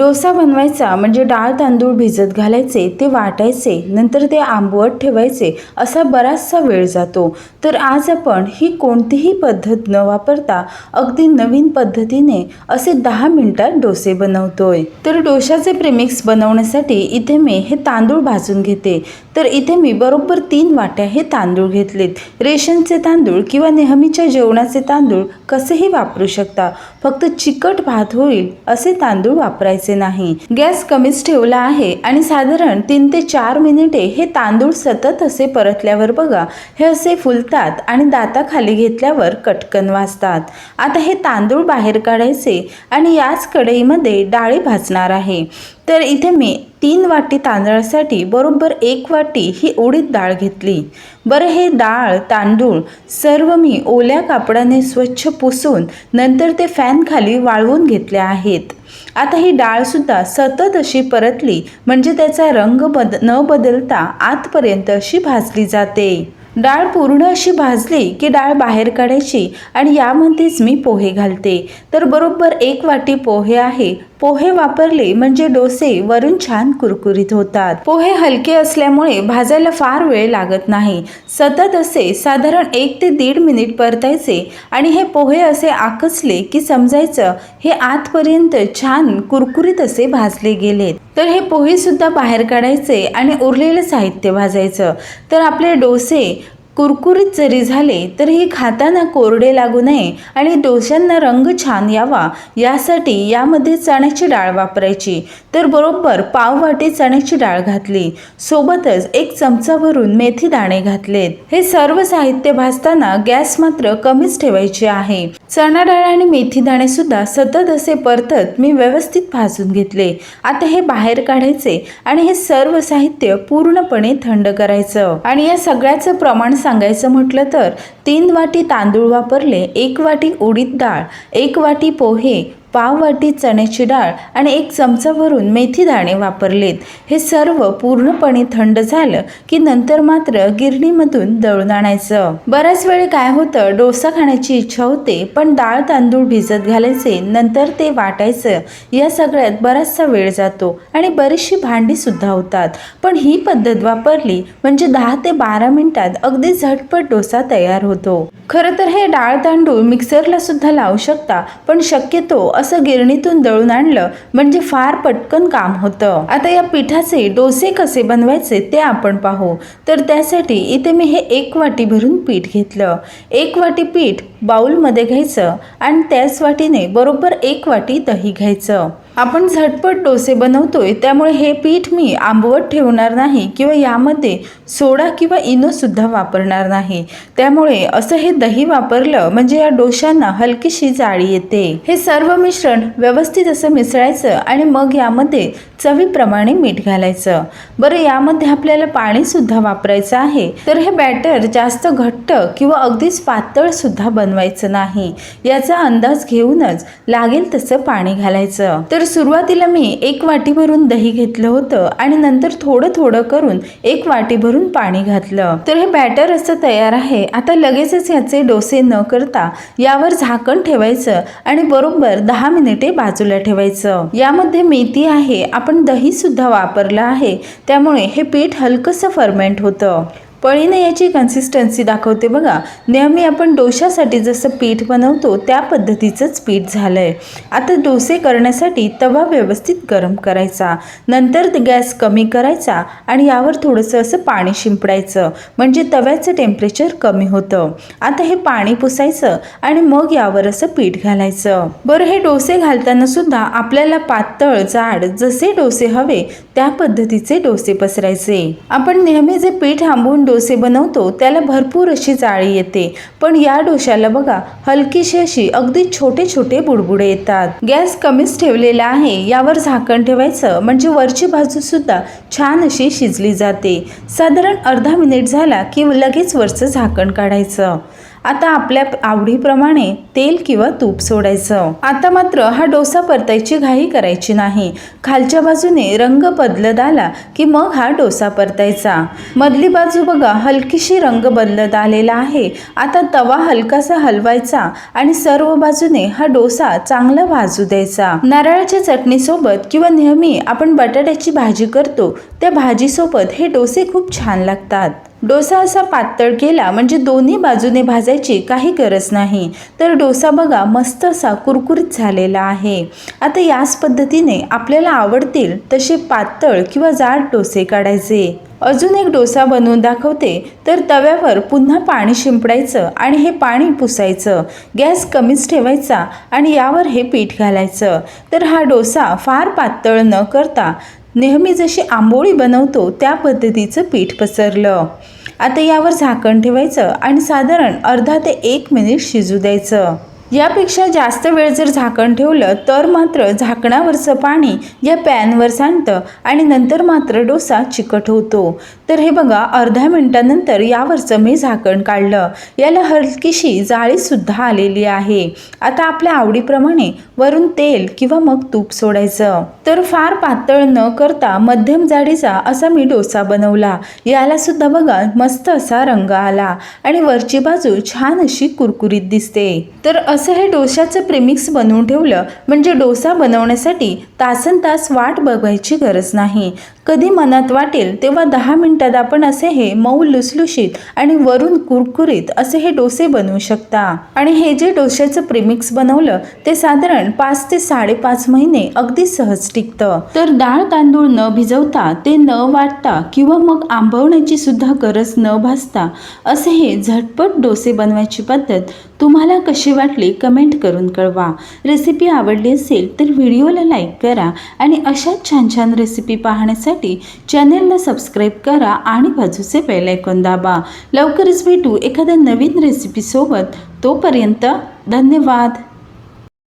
डोसा बनवायचा म्हणजे डाळ तांदूळ भिजत घालायचे, ते वाटायचे, नंतर ते आंबवट ठेवायचे, असा बराचसा वेळ जातो. तर आज आपण ही कोणतीही पद्धत न वापरता अगदी नवीन पद्धतीने असे 10 मिनिटात डोसे बनवतोय. तर डोशाचे प्रेमिक्स बनवण्यासाठी इथे मी हे तांदूळ भाजून घेते. तर इथे मी बरोबर 3 वाट्या हे तांदूळ घेतलेत. रेशनचे तांदूळ किंवा नेहमीच्या जेवणाचे तांदूळ कसेही वापरू शकता, फक्त चिकट भात होईल असे तांदूळ वापरायचे नाही. गॅस कमीच ठेवला आहे आणि साधारण 3 ते 4 मिनिटे हे तांदूळ सतत असे परतल्यावर बघा हे असे फुलतात आणि दाताखाली घेतल्यावर कटकन वाजतात. आता हे तांदूळ बाहेर काढायचे आणि याच कढईमध्ये डाळी भाजणार आहे. तर इथे मी 3 वाटी तांदळासाठी बरोबर 1 वाटी ही उडीद डाळ घेतली. बरं, हे डाळ तांदूळ सर्व मी ओल्या कापडाने स्वच्छ पुसून नंतर ते फॅन खाली वाळवून घेतले आहेत. आता ही डाळसुद्धा सतत अशी परतली म्हणजे त्याचा रंग न बदलता आतपर्यंत अशी भाजली जाते. डाळ पूर्ण अशी भाजली की डाळ बाहेर काढायची आणि यामध्येच मी पोहे घालते. तर बरोबर 1 वाटी पोहे आहे. पोहे वापरले म्हणजे डोसे वरून छान कुरकुरीत होतात. पोहे हलके असल्यामुळे भाजायला फार वेळ लागत नाही. सतत असे साधारण 1 ते 1.5 मिनिट परतायचे आणि हे पोहे असे आकसले की समजायचं हे आतपर्यंत छान कुरकुरीत असे भाजले गेलेत. तर हे पोहे सुद्धा बाहेर काढायचे आणि उरलेलं साहित्य भाजायचं. तर आपले डोसे कुरकुरीत जरी झाले तरीही खाताना कोरडे लागू नये आणि डोश्यांना रंग छान यावा यासाठी यामध्ये चण्याची डाळ वापरायची. तर बरोबर पाव वाटी चण्याची डाळ घातली. सोबतच 1 चमचा भरून मेथी दाणे घातलेत. हे सर्व साहित्य भाजताना गॅस मात्र कमीच ठेवायचे आहे. चणा डाळ आणि मेथी दाणे सुद्धा सतत असे परतत मी व्यवस्थित भाजून घेतले. आता हे बाहेर काढायचे आणि हे सर्व साहित्य पूर्णपणे थंड करायचं. आणि या सगळ्याचं प्रमाण सांगायचं म्हटलं तर 3 वाटी तांदूळ वापरले, 1 वाटी उडीद डाळ, 1 वाटी पोहे, पाव वाटी चण्याची डाळ आणि 1 चमचा भरून मेथी दाणे वापरलेत. हे सर्व पूर्णपणे थंड झालं की नंतर मात्र गिरणीमधून दळून आणायचं. बऱ्याच वेळ काय होतं, डोसा खाण्याची इच्छा होते पण डाळ तांदूळ भिजत घालायचे, नंतर ते वाटायचं, या सगळ्यात बराचसा वेळ जातो आणि बरीचशी भांडी सुद्धा होतात. पण ही पद्धत वापरली म्हणजे 10 ते 12 मिनिटात अगदी झटपट डोसा तयार होतो. खरं तर हे डाळ तांदूळ मिक्सरला सुद्धा लावू शकता, पण शक्यतो असं गिरणीतून दळून आणलं म्हणजे फार पटकन काम होतं. आता या पिठाचे डोसे कसे बनवायचे ते आपण पाहू. तर त्यासाठी इथे मी हे 1 वाटी भरून पीठ घेतलं. 1 वाटी पीठ बाउलमध्ये घ्यायचं आणि त्याच वाटीने बरोबर 1 वाटी दही घ्यायचं. आपण झटपट डोसे बनवतोय त्यामुळे हे पीठ मी आंबवट ठेवणार नाही किंवा यामध्ये सोडा किंवा इनो सुद्धा वापरणार नाही. त्यामुळे असं हे दही वापरलं म्हणजे या डोशांना हलकीशी जाळी येते. हे सर्व मिश्रण व्यवस्थित असं मिसळायचं आणि मग यामध्ये चवीप्रमाणे मीठ घालायचं. बरं, यामध्ये आपल्याला पाणी सुद्धा वापरायचं आहे. तर हे बॅटर जास्त घट्ट किंवा अगदीच पातळ सुद्धा बनवायचं नाही. याचा अंदाज घेऊनच लागेल तसं पाणी घालायचं. तर सुरुवातीला मी 1 वाटी भरून दही घेतलं होतं आणि नंतर थोडं थोडं करून 1 वाटी भरून पाणी घातलं. तर हे बॅटर असं तयार आहे. आता लगेचच याचे डोसे न करता यावर झाकण ठेवायचं आणि बरोबर 10 मिनिटे बाजूला ठेवायचं. यामध्ये मेथी आहे, आपण दही सुद्धा वापरलं आहे, त्यामुळे हे पीठ हलकंसं फर्मेंट होतं. पळीने याची कन्सिस्टन्सी दाखवते बघा. नेहमी आपण डोशासाठी जसं पीठ बनवतो त्या पद्धतीचंच पीठ झालंय. आता डोसे करण्यासाठी तवा व्यवस्थित गरम करायचा, नंतर गॅस कमी करायचा आणि यावर थोडंसं असं पाणी शिंपडायचं म्हणजे तव्याचं टेम्परेचर कमी होतं. आता हे पाणी पुसायचं आणि मग यावर असं पीठ घालायचं. बरं, हे डोसे घालताना सुद्धा आपल्याला पातळ जाड जसे डोसे हवे त्या पद्धतीचे डोसे पसरायचे. आपण नेहमी जे पीठ आंबून डोसे बनवतो त्याला भरपूर अशी जाळी येते, पण या डोशाला बघा हलकीशी अशी अगदी छोटे छोटे बुडबुडे येतात. गॅस कमीच ठेवलेला आहे. यावर झाकण ठेवायचं म्हणजे वरची बाजू सुद्धा छान अशी शिजली जाते. साधारण अर्धा मिनिट झाला की लगेच वरचं झाकण काढायचं. आता आपल्या आवडीप्रमाणे तेल किंवा तूप सोडायचं। आता मात्र हा डोसा परतायची घाई करायची नाही। खालच्या बाजूने रंग बदलत आला की मग हा डोसा परतायचा। मधली बाजू बघा हलकीशी रंग बदलत आलेला आहे। आता तवा हलकासा हलवायचा आणि सर्व बाजूने हा डोसा चांगला भाजू द्यायचा। नारळाच्या चटणीसोबत किंवा नेहमी आपण बटाट्याची भाजी करतो त्या भाजीसोबत हे डोसे खूप छान लागतात। डोसा असा पातळ केला म्हणजे दोन्ही बाजूने भाजायची काही गरज नाही। तर डोसा बघा मस्त असा कुरकुरीत झालेला आहे। आता याच पद्धतीने आपल्याला आवडतील तसे पातळ किंवा जाड डोसे काढायचे। अजून एक डोसा बनवून दाखवते। तर तव्यावर पुन्हा पाणी शिंपडायचं आणि हे पाणी पुसायचं। गॅस कमीच ठेवायचा आणि यावर हे पीठ घालायचं। तर हा डोसा फार पातळ न करता नेहमी जशी आंबोळी बनवतो त्या पद्धतीचं पीठ पसरलं। आता यावर झाकण ठेवायचं आणि साधारण अर्धा ते 1 मिनिट शिजू द्यायचं। यापेक्षा जास्त वेळ जर झाकण ठेवलं तर मात्र झाकणावरचं पाणी या पॅनवर सांडतं आणि नंतर मात्र डोसा चिकट होतो। तर हे बघा अर्ध्या मिनिटानंतर यावरचं मी झाकण काढलं। याला हलकीशी जाळीसुद्धा आलेली आहे। आता आपल्या आवडीप्रमाणे वरून तेल किंवा मग तूप सोडायचं। तर फार पातळ न करता मध्यम जाडीचा असा मी डोसा बनवला। याला सुद्धा बघा मस्त असा रंग आला आणि वरची बाजू छान अशी कुरकुरीत दिसते। तर असं हे डोशाचं प्रेमिक्स बनवून ठेवलं म्हणजे डोसा बनवण्यासाठी तासनतास वाट बघायची गरज नाही। कधी मनात वाटेल तेव्हा 10 मिनिटात आपण असे हे मऊ लुसलुशीत आणि वरून कुरकुरीत असे हे डोसे बनवू शकता। आणि हे जे डोशाचं प्रेमिक्स बनवलं ते साधारण 5 ते 5.5 महिने अगदी सहज टिकतं। तर डाळ तांदूळ न भिजवता ते न वाटता किंवा मग आंबवण्याची सुद्धा गरज न भासता असे हे झटपट डोसे बनवायची पद्धत तुम्हाला कशी वाटली कमेंट करून कळवा। रेसिपी आवडली असेल तर व्हिडिओला लाईक करा आणि अशाच छान छान रेसिपी पाहण्यासाठी चॅनेलला सबस्क्राईब करा आणि बाजूचे बेल आयकॉन दाबा। लवकरच भेटू एखाद्या नवीन रेसिपीसोबत। तोपर्यंत धन्यवाद।